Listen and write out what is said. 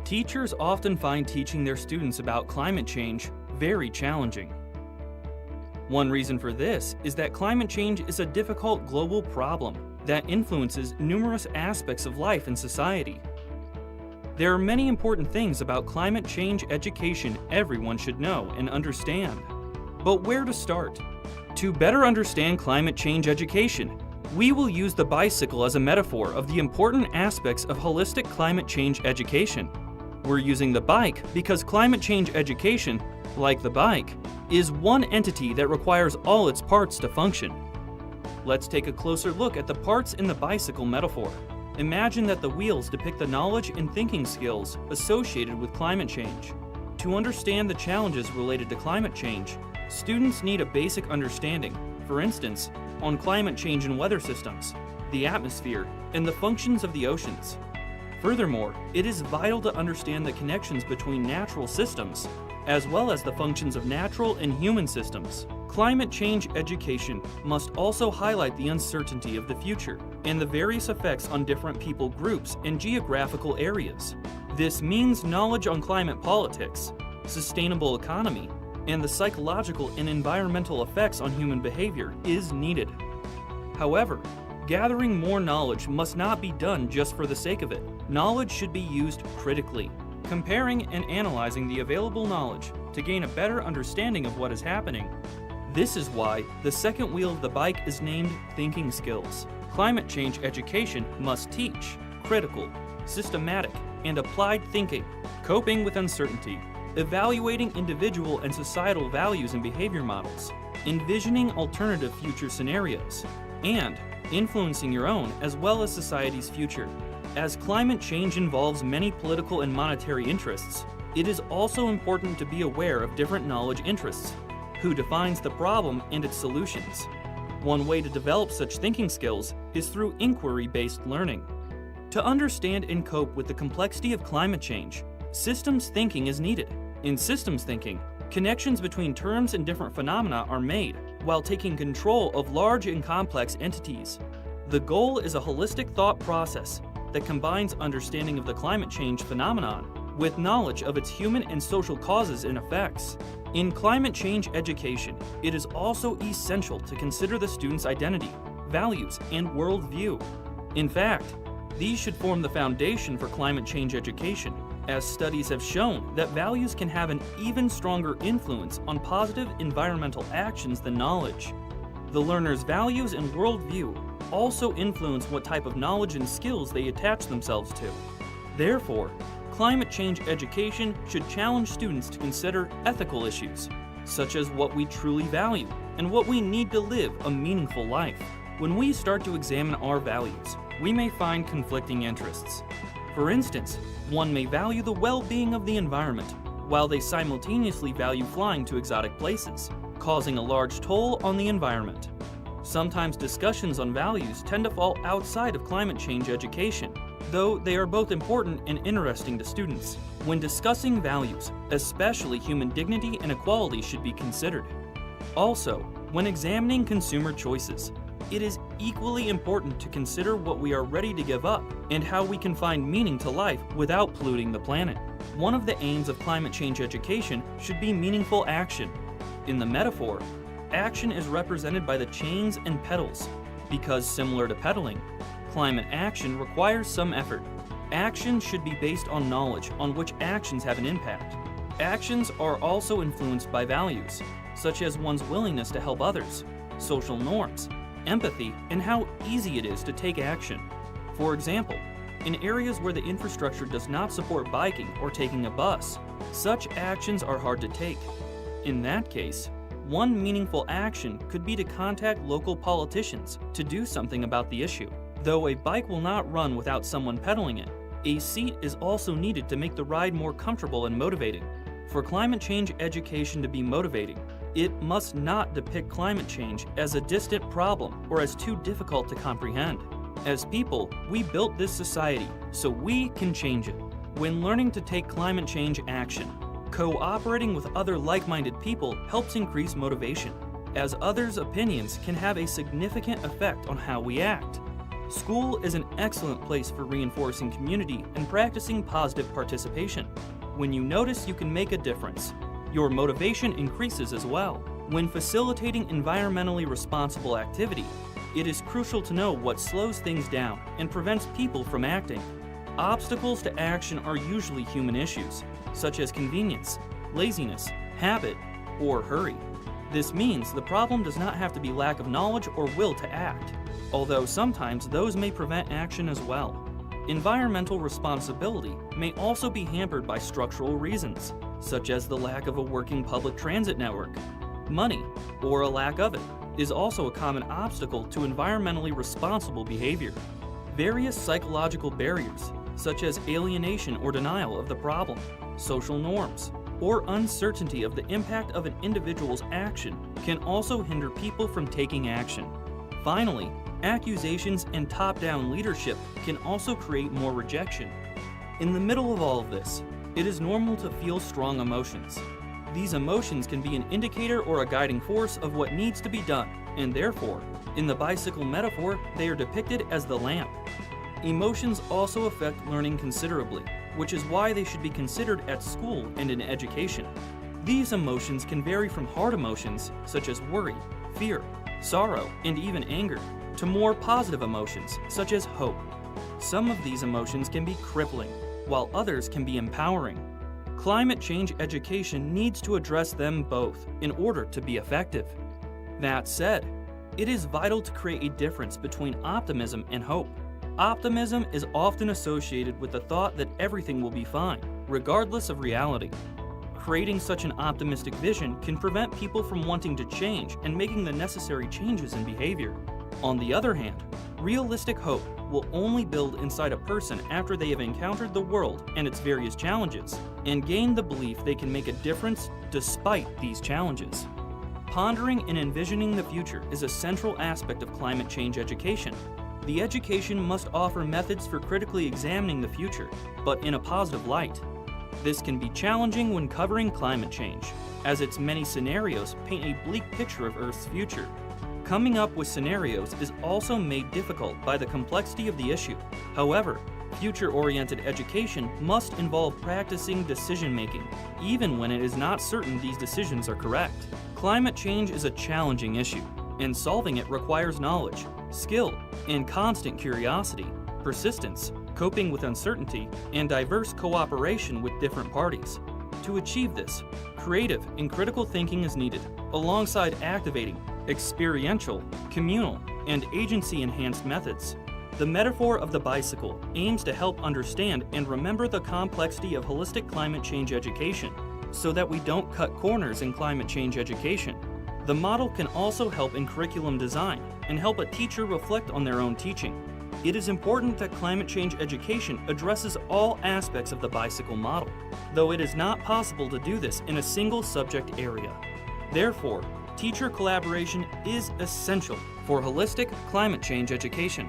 Teachers often find teaching their students about climate change very challenging. One reason for this is that climate change is a difficult global problem that influences numerous aspects of life and society. There are many important things about climate change education everyone should know and understand. But where to start? To better understand climate change education, we will use the bicycle as a metaphor of the important aspects of holistic climate change education. We're using the bike because climate change education, like the bike, is one entity that requires all its parts to function. Let's take a closer look at the parts in the bicycle metaphor. Imagine that the wheels depict the knowledge and thinking skills associated with climate change. To understand the challenges related to climate change, students need a basic understanding, for instance, on climate change and weather systems, the atmosphere, and the functions of the oceans. Furthermore, it is vital to understand the connections between natural systems, as well as the functions of natural and human systems. Climate change education must also highlight the uncertainty of the future and the various effects on different people groups and geographical areas. This means knowledge on climate politics, sustainable economy, and the psychological and environmental effects on human behavior is needed. However, gathering more knowledge must not be done just for the sake of it. Knowledge should be used critically, comparing and analyzing the available knowledge to gain a better understanding of what is happening. This is why the second wheel of the bike is named thinking skills. Climate change education must teach critical, systematic, and applied thinking, coping with uncertainty, evaluating individual and societal values and behavior models, envisioning alternative future scenarios, and influencing your own as well as society's future. As climate change involves many political and monetary interests, it is also important to be aware of different knowledge interests. Who defines the problem and its solutions? One way to develop such thinking skills is through inquiry-based learning. To understand and cope with the complexity of climate change, systems thinking is needed. In systems thinking, connections between terms and different phenomena are made while taking control of large and complex entities. The goal is a holistic thought process that combines understanding of the climate change phenomenon with knowledge of its human and social causes and effects. In climate change education, it is also essential to consider the student's identity, values, and worldview. In fact, these should form the foundation for climate change education, as studies have shown that values can have an even stronger influence on positive environmental actions than knowledge. The learner's values and worldview also influence what type of knowledge and skills they attach themselves to. Therefore, climate change education should challenge students to consider ethical issues, such as what we truly value and what we need to live a meaningful life. When we start to examine our values, we may find conflicting interests. For instance, one may value the well-being of the environment, while they simultaneously value flying to exotic places, causing a large toll on the environment. Sometimes discussions on values tend to fall outside of climate change education, though they are both important and interesting to students. When discussing values, especially human dignity and equality should be considered. Also, when examining consumer choices, it is equally important to consider what we are ready to give up and how we can find meaning to life without polluting the planet. One of the aims of climate change education should be meaningful action. In the metaphor, action is represented by the chains and pedals, because similar to pedaling, climate action requires some effort. Action should be based on knowledge on which actions have an impact. Actions are also influenced by values, such as one's willingness to help others, social norms, empathy, and how easy it is to take action. For example, in areas where the infrastructure does not support biking or taking a bus, such actions are hard to take. In that case, one meaningful action could be to contact local politicians to do something about the issue. Though a bike will not run without someone pedaling it, a seat is also needed to make the ride more comfortable and motivating. For climate change education to be motivating, it must not depict climate change as a distant problem or as too difficult to comprehend. As people, we built this society, so we can change it. When learning to take climate change action, cooperating with other like-minded people helps increase motivation, as others' opinions can have a significant effect on how we act. School is an excellent place for reinforcing community and practicing positive participation. When you notice you can make a difference, your motivation increases as well. When facilitating environmentally responsible activity, it is crucial to know what slows things down and prevents people from acting. Obstacles to action are usually human issues, such as convenience, laziness, habit, or hurry. This means the problem does not have to be lack of knowledge or will to act, although sometimes those may prevent action as well. Environmental responsibility may also be hampered by structural reasons, such as the lack of a working public transit network. Money, or a lack of it, is also a common obstacle to environmentally responsible behavior. Various psychological barriers, such as alienation or denial of the problem, social norms, or uncertainty of the impact of an individual's action can also hinder people from taking action. Finally, accusations and top-down leadership can also create more rejection. In the middle of all of this, it is normal to feel strong emotions. These emotions can be an indicator or a guiding force of what needs to be done, and therefore, in the bicycle metaphor, they are depicted as the lamp. Emotions also affect learning considerably, which is why they should be considered at school and in education. These emotions can vary from hard emotions, such as worry, fear, sorrow, and even anger, to more positive emotions, such as hope. Some of these emotions can be crippling, while others can be empowering. Climate change education needs to address them both in order to be effective. That said, it is vital to create a difference between optimism and hope. Optimism is often associated with the thought that everything will be fine, regardless of reality. Creating such an optimistic vision can prevent people from wanting to change and making the necessary changes in behavior. On the other hand, realistic hope will only build inside a person after they have encountered the world and its various challenges, and gain the belief they can make a difference despite these challenges. Pondering and envisioning the future is a central aspect of climate change education. The education must offer methods for critically examining the future, but in a positive light. This can be challenging when covering climate change, as its many scenarios paint a bleak picture of Earth's future. Coming up with scenarios is also made difficult by the complexity of the issue. However, future-oriented education must involve practicing decision-making, even when it is not certain these decisions are correct. Climate change is a challenging issue, and solving it requires knowledge, skill, and constant curiosity, persistence, coping with uncertainty, and diverse cooperation with different parties. To achieve this, creative and critical thinking is needed, alongside activating, experiential, communal, and agency-enhanced methods. The metaphor of the bicycle aims to help understand and remember the complexity of holistic climate change education, so that we don't cut corners in climate change education. The model can also help in curriculum design and help a teacher reflect on their own teaching. It is important that climate change education addresses all aspects of the bicycle model, though it is not possible to do this in a single subject area. Therefore, teacher collaboration is essential for holistic climate change education.